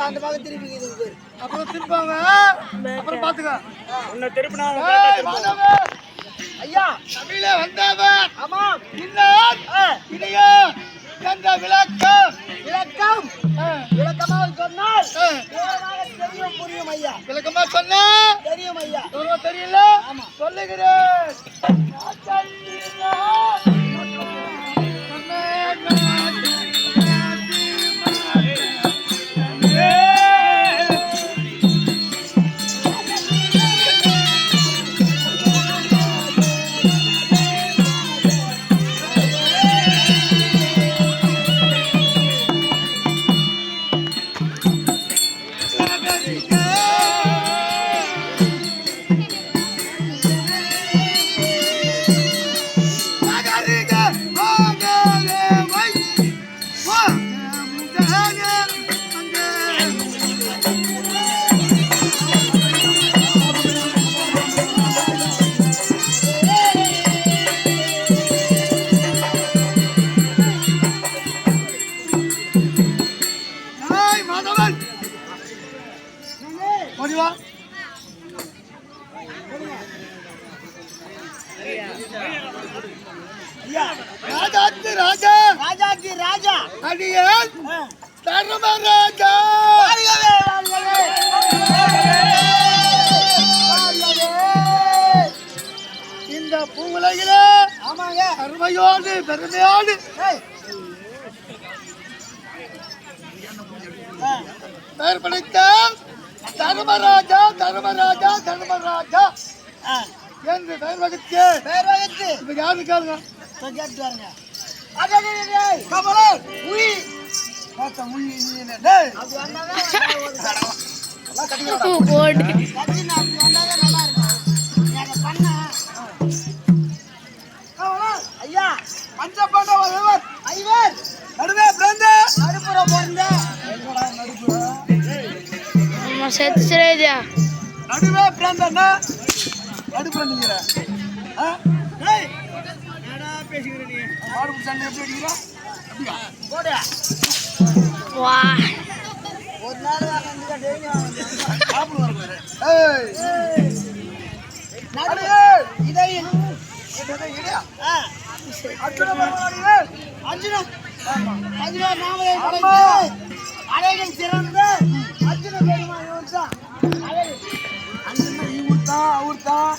அந்த பக்கம் திருப்பி அப்புறம் திருப்பாங்க அப்புறம் பாத்துக்க உன்னை திருப்பினா ஐயா தமிழே வந்தவர் ஆமா இன்னும் இதையோ என்ற விளக்கம் விளக்கமா சொன்னால் தெரியும் புரியும் ஐயா விளக்கமா சொன்னா தெரியும் ஐயா தெரியல சொல்லுகிறேன் இந்த பூவுலகிலே ஆமாங்க அருமையோடு பெருமையோடு பெயர் படைத்த தர்மராஜா என்று பெயர் வகித்து இப்ப யாரு கேளுங்க கேட்டுவாருங்க கமலன் உயி ஐயா பஞ்ச பாண்டவர் ஐவர் நடுவே பிறந்த நடுப்புற பிறந்த நடுவே பிறந்தா நடுப்புற நீங்கிற பேசுகிற நீ ஆடு சண்டை எப்படி அடிக்கிற அப்படியா போட வா ஒரு நாள் வந்து டெய்லி சாப்பிடுவாங்க ஏய் நடுவே இதை இடையா அர்ஜுன பகவான் அர்ஜுன நாமளே அழகை சிறந்த அர்ஜுன பெருமாள் இவர்தான் அர்ஜுன இவர்தான் அவர்தான்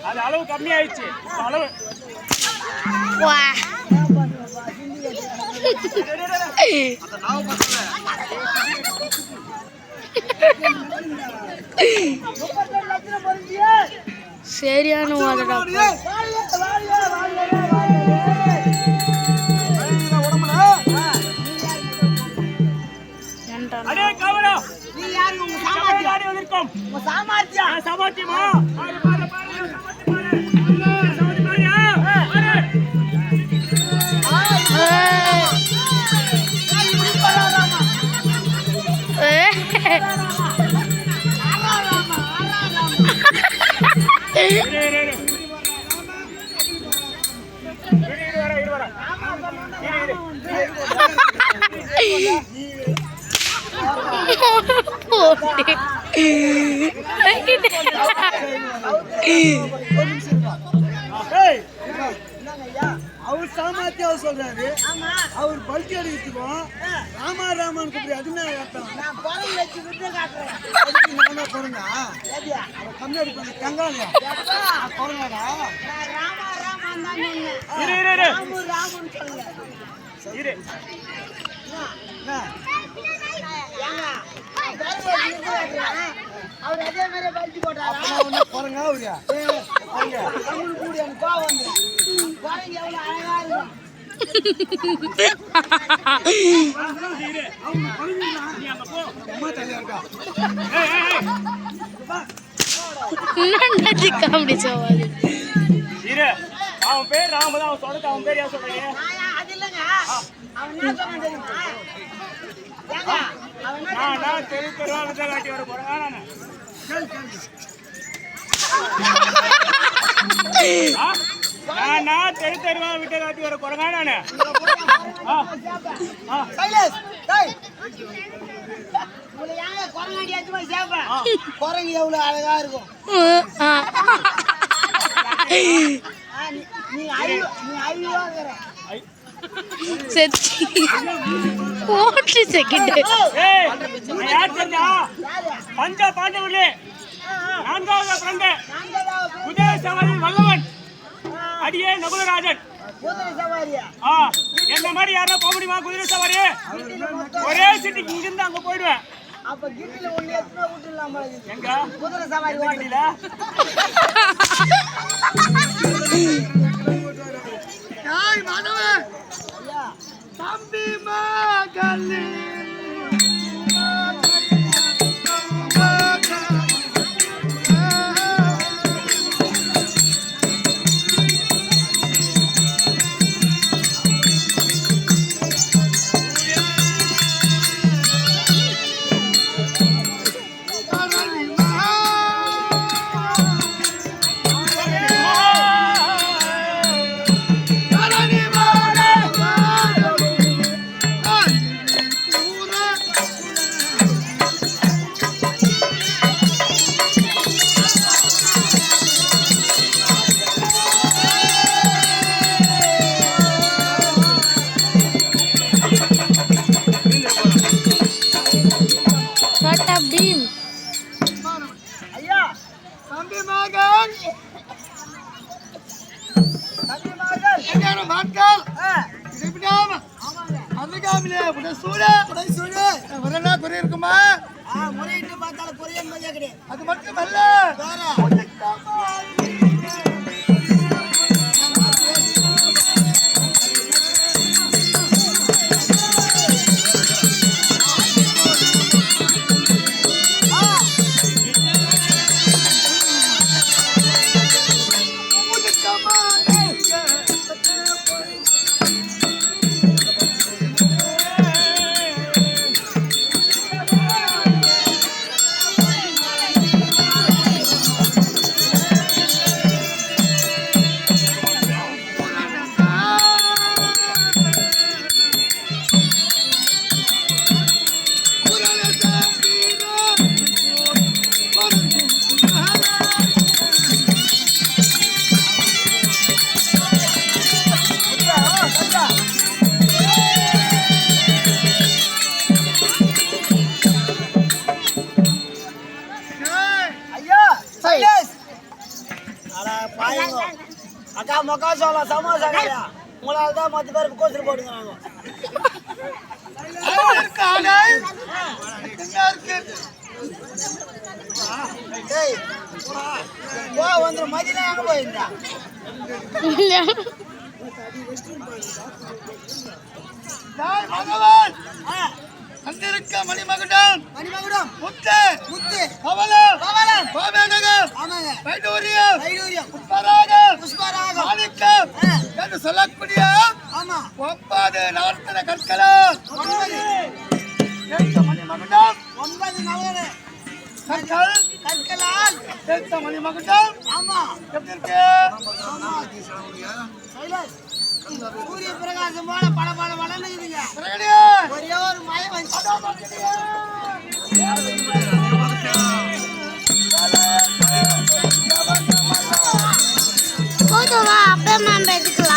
அது அளவு கம்மி ஆயிடுச்சு அளவு சரியான சாமர்த்தியமா அவர் சாமர்த்தியம் அவர் சொல்றாரு. அவர் பல்ட்டி அடிக்கிறதுக்கும் ராமா ராமான்னு கூப்பிடு. அது என்ன அர்த்தம்? நானா போறேங்க கம்மி அடிப்பாங்க கங்காலியா போறேங்கடா. அவர் அதே மாதிரி பல்ட்டி போட்டாரா போறேங்க அவரியா தமிழ் கூடி எனக்கு கோவம் வந்து குழந்தை எவ்வளவு அழகா இருக்கும். காமெடி சவால் அவன் பேர் ராமதான். அவன் சொல்றது அவன் பேர் யார் சொல்றீங்க? அது இல்லைங்க, அவன் என்ன சொன்னான் தெரியுமா? ஏங்க அவன் என்ன நான் தெருவா வித்த காட்டி வர போறேன். நான் தெருவா விட்ட காட்டி வர போறேங்க. நானு சைலஸ் டேய் உங்களை ஏங்க குரங்காடி அடிச்சு போய் சேப்பேன். குரங்கு எவ்வளவு அழகா இருக்கும். நீ ஐயோங்கிற செத்தி ஓட்டு செகண்ட் பஞ்ச பாண்டவர்களே நான்காவது பிறந்த குதிரை சவாரி வல்லவன் அடியே நகுலராஜன். குதிரை சவாரியா? என்ன மாதிரி யாரா போக முடியுமா குதிரை சவாரி? ஒரே சிட்டிக்கு இங்கிருந்து அங்க போயிடுவேன். அப்ப கிட்டில ஒண்ணு எத்தனை விட்டுலாம் எங்க குதிரை சவாரி ஓட்டில மாணவன் தம்பி மகளே பீம் ஐயா தம்பி மகன் எங்கேயான மாட்கள் இப்படியாம அதுக்காமலே உடைய சூழ வரலா குறை இருக்குமா? முறையிட்டு பார்த்தாலும் குறைய மாதிரியா கிடையாது. அது மட்டுமல்ல அக்கா மொக்கா சோளம் சமோசா கடையா உங்களால தான் மொத்த பேருக்கு கோசல் போட்டுக்கிறாங்க. வந்து மதியம் எங்க போயிருந்தா அங்கிருக்க மணிமகுடம் முத்து பவளம் ஆமாங்க வைடூரியம் வைடூரியம் புஷ்பராகம் மாணிக்கம் என்று சொல்லக்கூடிய ஆமா 9 நவரத்ன கற்களும் 9 மணிமகுடம் 9 நவரத்ன கற்கள் கற்களால் சேர்த்த மணிமகுடம் ஆமா எப்படி இருக்கு? சைலன்ஸ். சூரிய பிரகாசம் போல பல பல வளர்ந்துக்குதுங்க. பிரகடியே. ஒரே ஒரு மயம் வந்து போதுவா அப்பா அம்மா எடுத்துக்கலாம்